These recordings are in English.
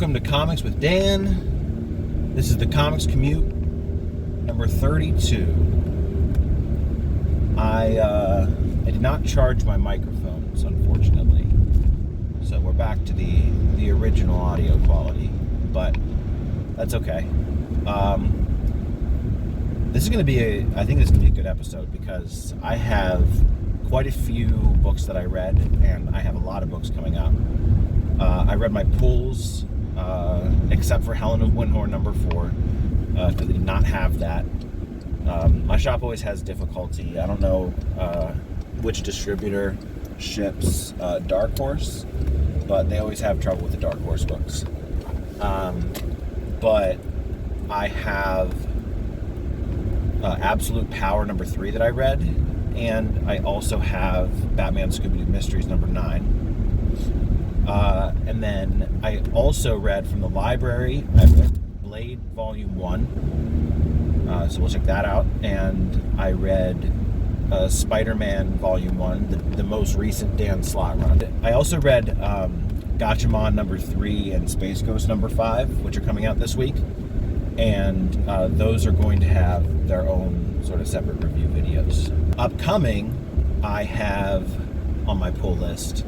welcome to Comics with Dan. This is the Comics Commute, number 32. I did not charge my microphones, unfortunately, so we're back to the original audio quality, but that's okay. This is going to be I think this is going to be a good episode because I have quite a few books that I read, and I have a lot of books coming up. I read my pulls, except for Helen of Windhorn number 4, because I did not have that. My shop always has difficulty. I don't know which distributor ships Dark Horse, but they always have trouble with the Dark Horse books. But I have Absolute Power number 3 that I read, and I also have Batman Scooby-Doo Mysteries number 9. And then I also read from the library, I read Blade Volume 1, so we'll check that out. And I read Spider-Man Volume 1, the most recent Dan Slott run. I also read Gatchaman number 3 and Space Ghost number 5, which are coming out this week. And those are going to have their own sort of separate review videos. Upcoming, I have on my pull list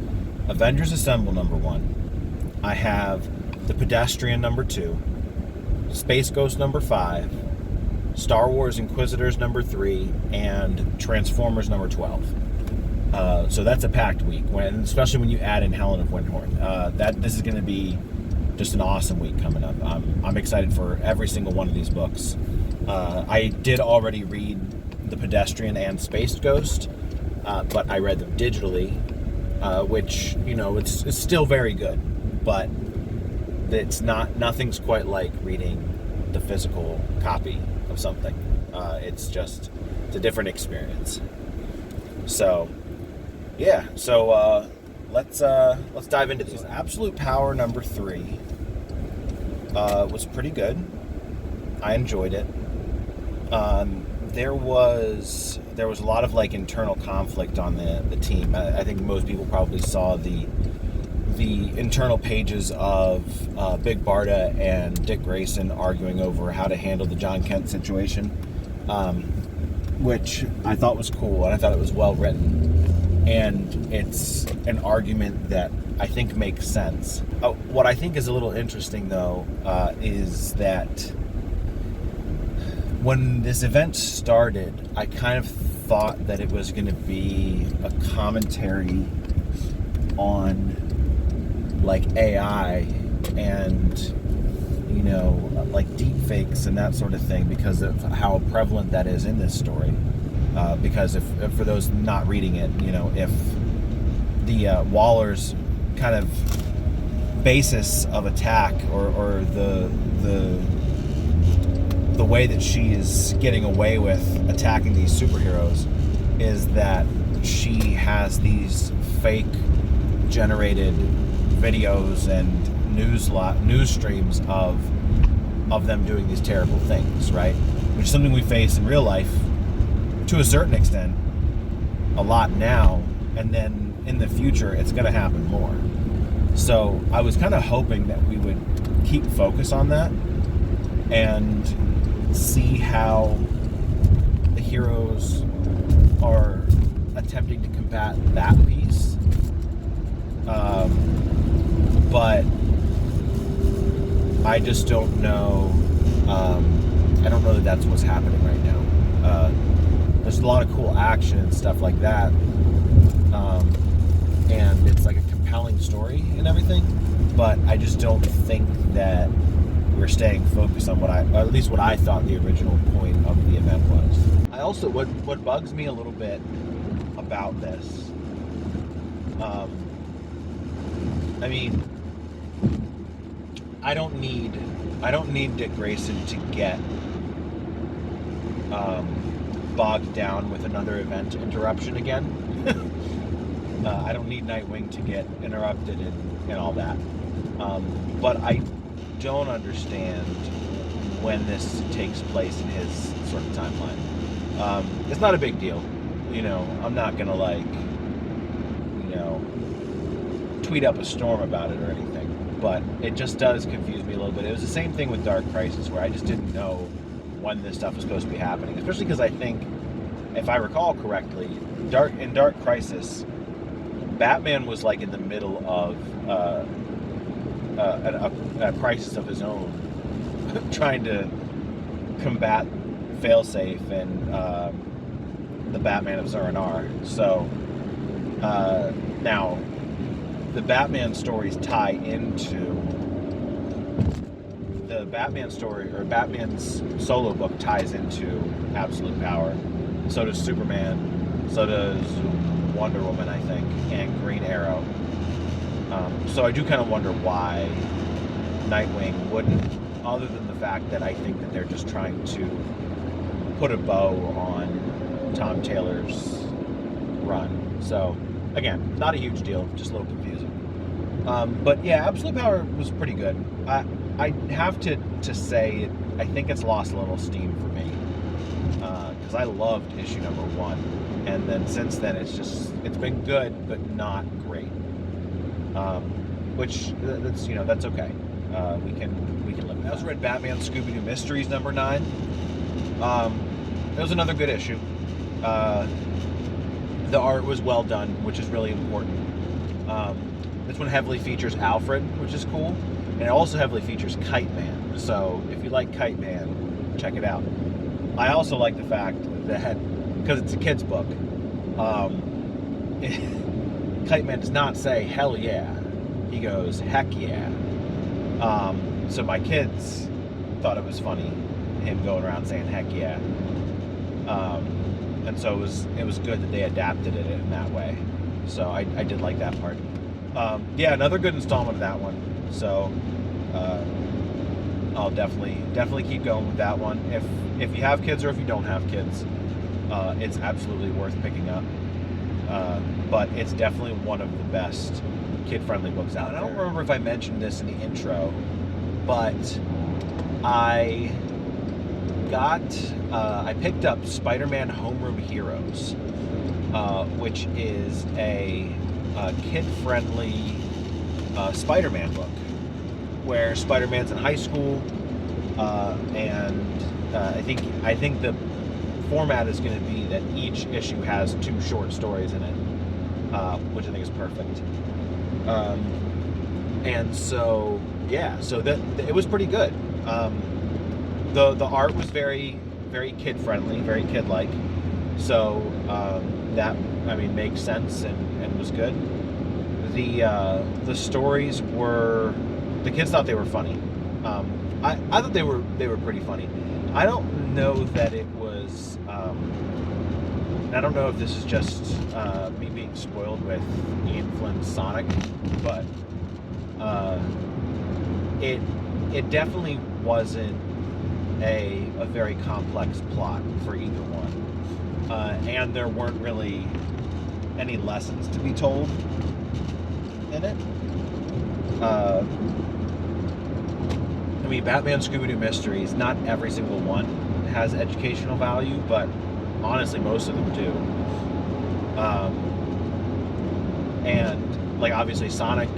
Avengers Assemble number 1. I have The Pedestrian number 2, Space Ghost number 5, Star Wars Inquisitors number 3, and Transformers number 12. So that's a packed week, especially when you add in Helen of Windhorn. This is going to be just an awesome week coming up. I'm excited for every single one of these books. I did already read The Pedestrian and Space Ghost, but I read them digitally, which, you know, it's still very good, but nothing's quite like reading the physical copy of something. It's a different experience. So, yeah. So let's dive into this. Absolute Power number 3 was pretty good. I enjoyed it. There was a lot of like internal conflict on the team. I think most people probably saw the internal pages of Big Barda and Dick Grayson arguing over how to handle the John Kent situation, which I thought was cool, and I thought it was well written, and it's an argument that I think makes sense. What I think is a little interesting, though, is that when this event started, I kind of thought that it was going to be a commentary on like AI and, you know, like deepfakes and that sort of thing, because of how prevalent that is in this story. Because if for those not reading it, you know, if the Waller's kind of basis of attack or the way that she is getting away with attacking these superheroes is that she has these fake generated videos and news streams of them doing these terrible things, right? Which is something we face in real life to a certain extent a lot now, and then in the future it's going to happen more. So I was kind of hoping that we would keep focus on that and see how the heroes are attempting to combat that piece. But I just don't know. I don't know that that's what's happening right now. There's a lot of cool action and stuff like that, and it's like a compelling story and everything. But I just don't think that we're staying focused on or at least what I thought the original point of the event was. I also, what bugs me a little bit about this, I mean, I don't need Dick Grayson to get bogged down with another event interruption again. I don't need Nightwing to get interrupted and all that. But I don't understand when this takes place in his sort of timeline. It's not a big deal, you know. I'm not gonna like, you know, tweet up a storm about it or anything. but it just does confuse me a little bit. It was the same thing with Dark Crisis, where I just didn't know when this stuff was supposed to be happening, especially because I think, if I recall correctly, in Dark Crisis, Batman was like in the middle of a crisis of his own, trying to combat Failsafe and the Batman of Zur-En-Arrh. So now the Batman stories tie into the Batman story, or Batman's solo book ties into Absolute Power. So does Superman. So does Wonder Woman, I think, and Green Arrow. So I do kind of wonder why Nightwing wouldn't, other than the fact that I think that they're just trying to put a bow on Tom Taylor's run. So again, not a huge deal, just a little confusing. But yeah, Absolute Power was pretty good. I have to say, I think it's lost a little steam for me, because I loved issue number 1, and then since then it's been good but not great. Which that's okay. We can live with that. I also read Batman Scooby-Doo Mysteries number 9. It was another good issue. The art was well done, which is really important. This one heavily features Alfred, which is cool, and it also heavily features Kite Man. So if you like Kite Man, check it out. I also like the fact that, because it's a kid's book, Kite Man does not say hell yeah, he goes heck yeah. So my kids thought it was funny, him going around saying heck yeah. And so it was good that they adapted it in that way. So I did like that part. Yeah, another good installment of that one. So I'll definitely keep going with that one. If you have kids or if you don't have kids, it's absolutely worth picking up. But it's definitely one of the best kid-friendly books out there. I don't remember if I mentioned this in the intro, but I picked up Spider-Man Homeroom Heroes, which is a kid-friendly Spider-Man book, where Spider-Man's in high school, and I think the format is going to be that each issue has 2 short stories in it, which I think is perfect. And so yeah, so that it was pretty good. The art was very, very kid-friendly, very kid-like. So that, makes sense and was good. The stories were, the kids thought they were funny. I thought they were pretty funny. I don't know that it was. I don't know if this is just me being spoiled with Ian Flynn's Sonic, but it definitely wasn't a very complex plot for either one, and there weren't really any lessons to be told in it. Batman Scooby-Doo Mysteries, not every single one has educational value, but honestly most of them do. And obviously Sonic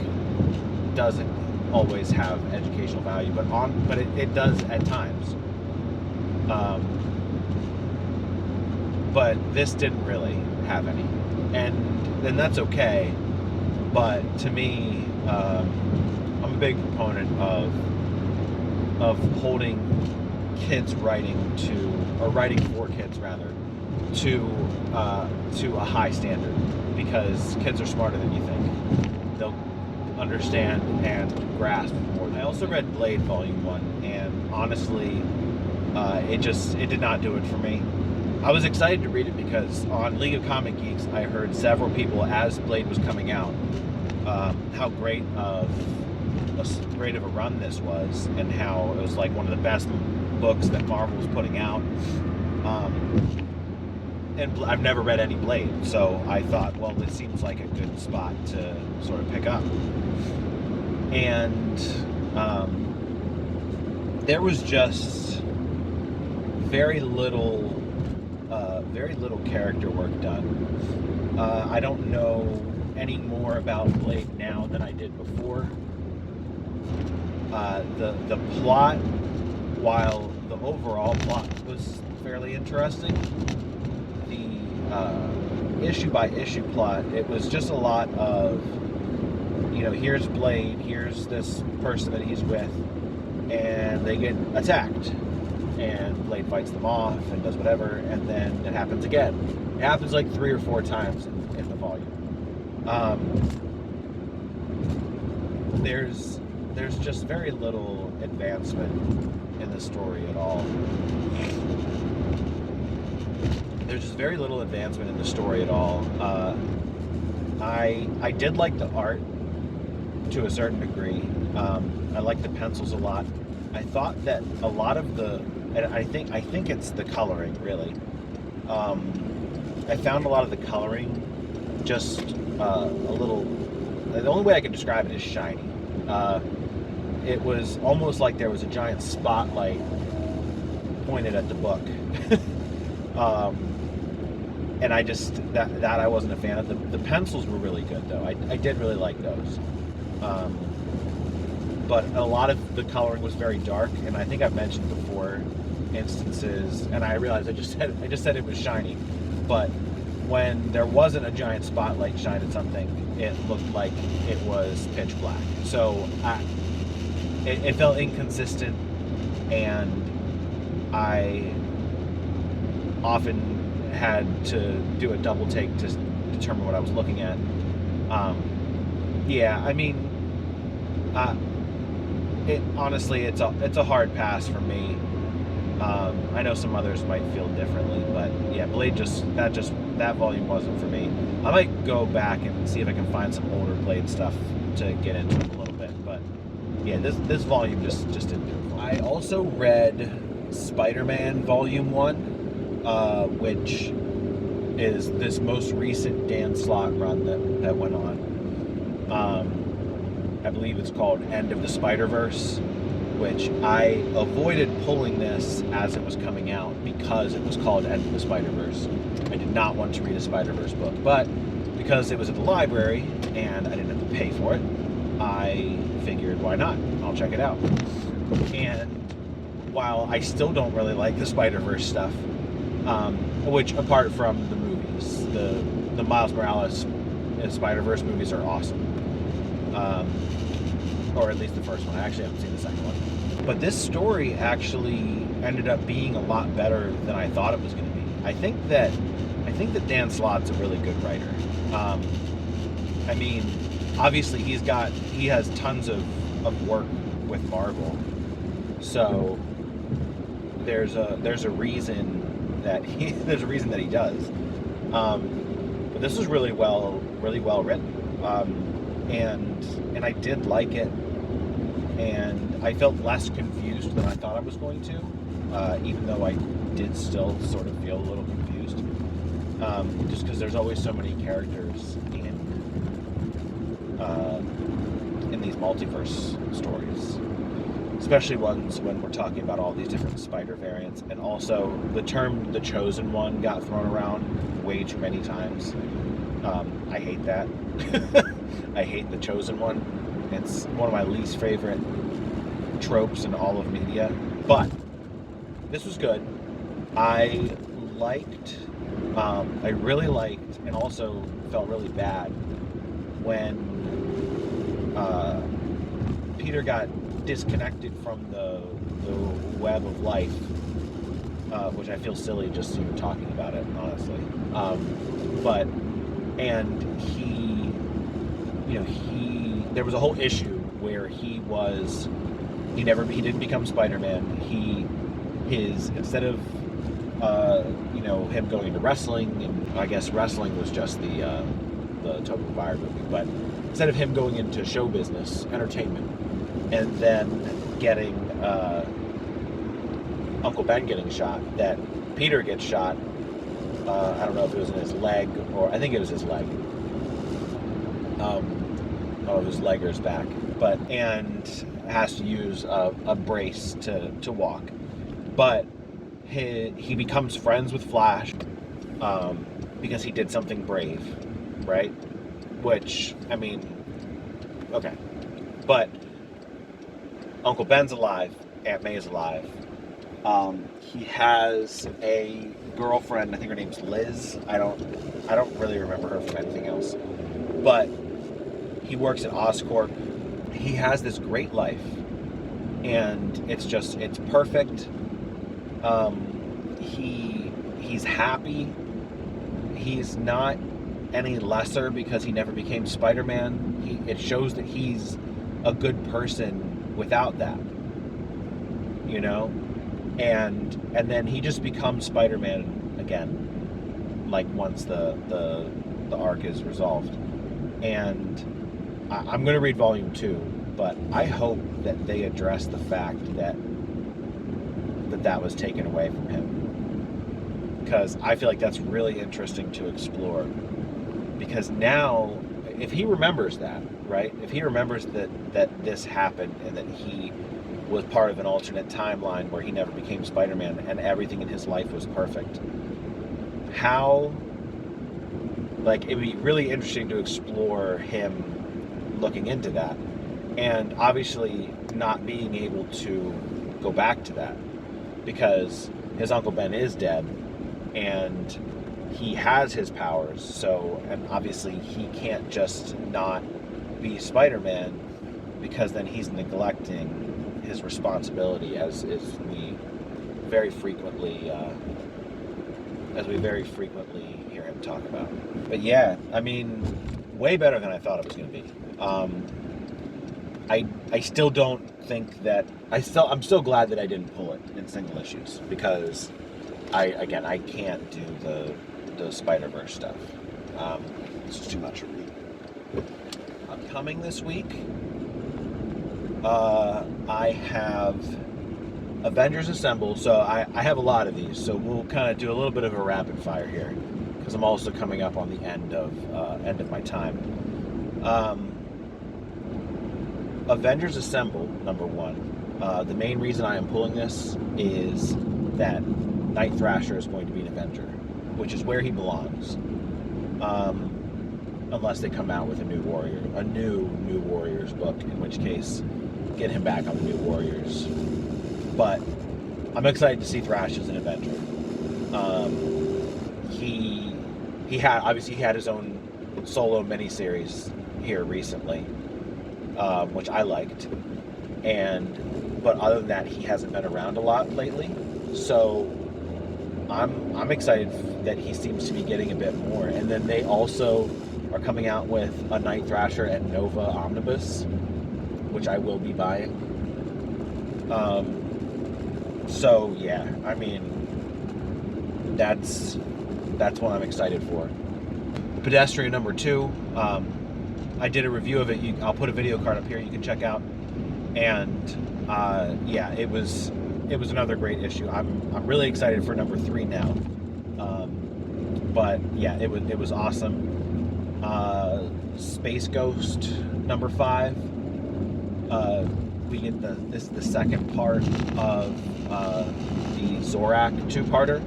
doesn't always have educational value, but it does at times. But this didn't really have any, and that's okay. But to me, I'm a big proponent of holding kids writing for kids rather, to a high standard, because kids are smarter than you think. They'll understand and grasp more. I also read Blade Volume 1, and honestly, it did not do it for me. I was excited to read it because on League of Comic Geeks, I heard several people, as Blade was coming out, how great of a run this was, and how it was like one of the best books that Marvel was putting out. And I've never read any Blade, so I thought, well, this seems like a good spot to sort of pick up. And there was just very little character work done. I don't know any more about Blade now than I did before. The plot, while the overall plot was fairly interesting, the issue by issue plot, it was just a lot of, here's Blade, here's this person that he's with, and they get attacked, and Blade fights them off and does whatever, and then it happens again. It happens like 3 or 4 times in the volume. There's just very little advancement in the story at all. There's just very little advancement in the story at all. I did like the art to a certain degree. I like the pencils a lot. I thought that a lot of and I think it's the coloring, really. I found a lot of the coloring just a little. The only way I can describe it is shiny. It was almost like there was a giant spotlight pointed at the book. And I just, that I wasn't a fan of. The pencils were really good, though. I did really like those. But a lot of the coloring was very dark, and I think I've mentioned before instances, and I realized I just said it was shiny, but when there wasn't a giant spotlight shine at something, it looked like it was pitch black. So it felt inconsistent, and I often had to do a double take to determine what I was looking at. Honestly, it's a hard pass for me. I know some others might feel differently, but yeah, Blade that volume wasn't for me. I might go back and see if I can find some older Blade stuff to get into it a little bit, but yeah, this volume just didn't do it for me. I also read Spider-Man Volume 1, which is this most recent Dan Slott run that went on. I believe it's called End of the Spider-Verse, which I avoided pulling this as it was coming out because it was called End of the Spider-Verse. I did not want to read a Spider-Verse book, but because it was at the library and I didn't have to pay for it, I figured, why not? I'll check it out. And while I still don't really like the Spider-Verse stuff, which apart from the movies, the Miles Morales and Spider-Verse movies are awesome. Or at least the first one. I actually haven't seen the second one. But this story actually ended up being a lot better than I thought it was going to be. I think that Dan Slott's a really good writer. I mean, obviously he has tons of work with Marvel, so there's a reason that he does. But this was really well written. And I did like it, and I felt less confused than I thought I was going to, even though I did still sort of feel a little confused, just because there's always so many characters in these multiverse stories, especially ones when we're talking about all these different spider variants. And also the term "the Chosen One" got thrown around way too many times. I hate that. I hate the Chosen One. It's one of my least favorite tropes in all of media. But this was good. I really liked, and also felt really bad when Peter got disconnected from the web of life, which I feel silly just even talking about it, honestly. There was a whole issue where he didn't become Spider-Man. Instead of him going to wrestling, and I guess wrestling was just the Tobey Maguire movie, but instead of him going into show business, entertainment, and then getting Uncle Ben getting shot, that Peter gets shot. I don't know if it was in his leg, or I think it was his leg. His leg or his back, and has to use a brace to walk. But he becomes friends with Flash because he did something brave, right? Which, I mean, okay. But Uncle Ben's alive, Aunt May's alive. He has a girlfriend. I think her name's Liz. I don't really remember her from anything else. But he works at Oscorp. He has this great life, and it's perfect. He's happy. He's not any lesser because he never became Spider-Man. It shows that he's a good person without that, you know. And then he just becomes Spider-Man again, like once the arc is resolved. And I'm going to read volume 2, but I hope that they address the fact that was taken away from him, because I feel like that's really interesting to explore. Because now, if he remembers that, right? If he remembers that this happened and that he was part of an alternate timeline where he never became Spider-Man and everything in his life was perfect, how, like, it'd be really interesting to explore him looking into that, and obviously not being able to go back to that because his Uncle Ben is dead and he has his powers, so, and obviously he can't just not be Spider-Man, because then he's neglecting his responsibility, as we very frequently hear him talk about. But yeah, I mean, way better than I thought it was going to be. I still don't think that I'm still glad that I didn't pull it in single issues, because I can't do the Spider-Verse stuff. It's just too much for me. Coming this week, I have Avengers Assemble. So I have a lot of these, so we'll kind of do a little bit of a rapid fire here, because I'm also coming up on the end of my time. Avengers Assemble, number 1. The main reason I am pulling this is that Night Thrasher is going to be an Avenger, which is where he belongs. Unless they come out with a new New Warriors book, in which case, get him back on the New Warriors. But I'm excited to see Thrash as an Avenger. He had his own solo miniseries here recently, which I liked. But other than that, he hasn't been around a lot lately. So I'm excited that he seems to be getting a bit more. And then they also are coming out with a Night Thrasher and Nova omnibus, which I will be buying. So yeah, I mean, that's what I'm excited for. Pedestrian number 2. I did a review of it. I'll put a video card up here you can check out. And yeah, it was another great issue. I'm really excited for number 3 now. But yeah, it was awesome. Space Ghost number 5. We get the second part of the Zorak 2-parter,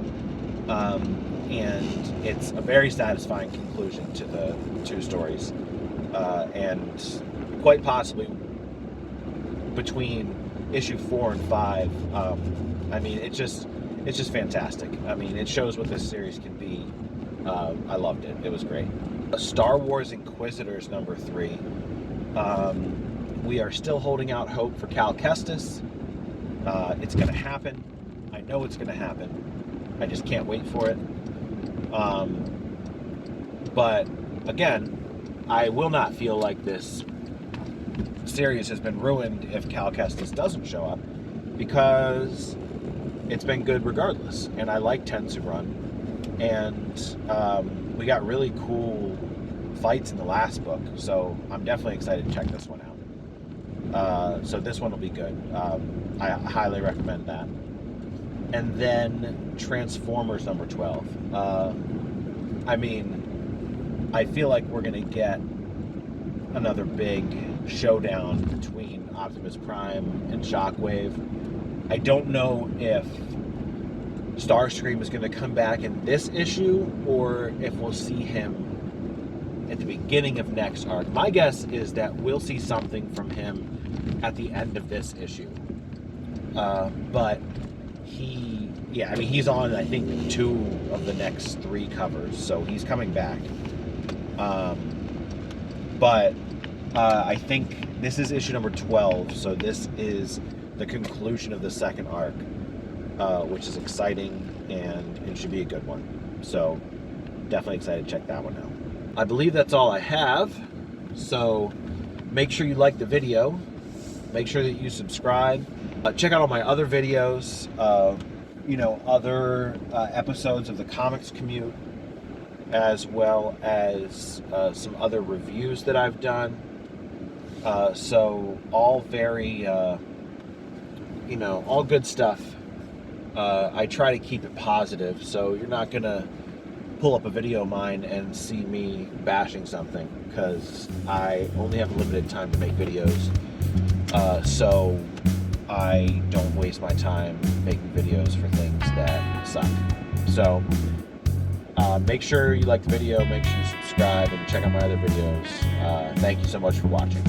and it's a very satisfying conclusion to the 2 stories, and quite possibly between issue 4 and 5. I mean, it's just fantastic. I mean, it shows what this series can be. I loved it. It was great. Star Wars Inquisitors number 3. We are still holding out hope for Cal Kestis. It's going to happen. I know it's going to happen. I just can't wait for it. But again, I will not feel like this series has been ruined if Cal Kestis doesn't show up, because it's been good regardless. And I like Tensugron. And we got really cool fights in the last book, so I'm definitely excited to check this one out. So this one will be good. I highly recommend that. And then Transformers number 12. I mean, I feel like we're going to get another big showdown between Optimus Prime and Shockwave. I don't know if Starscream is going to come back in this issue, or if we'll see him at the beginning of next arc. My guess is that we'll see something from him at the end of this issue. But he's on, I think, 2 of the next 3 covers, so he's coming back. But I think this is issue number 12, so this is the conclusion of the second arc, which is exciting, and it should be a good one. So definitely excited to check that one out. I believe that's all I have, so make sure you like the video, make sure that you subscribe, check out all my other videos, other episodes of the Comics Commute, as well as some other reviews that I've done. So all very, all good stuff. I try to keep it positive, so you're not gonna pull up a video of mine and see me bashing something, because I only have limited time to make videos. So I don't waste my time making videos for things that suck. So make sure you like the video, make sure you subscribe, and check out my other videos. Thank you so much for watching.